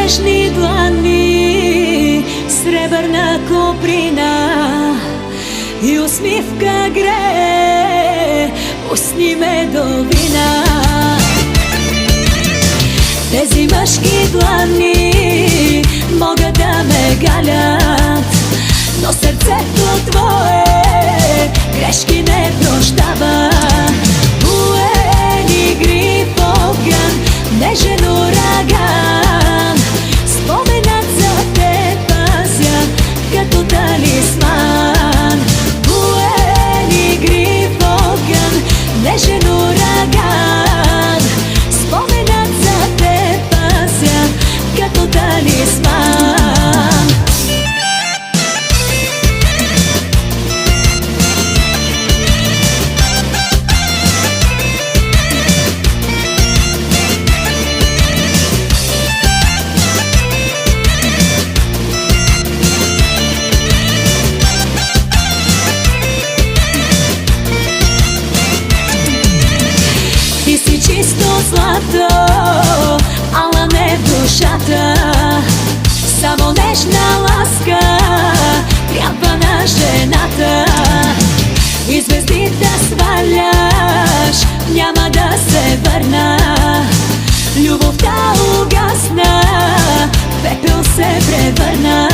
нежни длани, сребърна коприна и усмивка грее устни медовина. Тези мъжки длани могат да ме галят, но сърцето твое грешки не прощава. Буен игри огън, нежен ураган, споменът за те пазя като талисман. Буен игри огън, нежен ураган, споменът за те пазя като талисман. Ти си чисто злато, ала не в душата. Само нежна ласка трябва на жената. И звезди да сваляш, няма да се върна. Любовта угасна, пепел се превърна.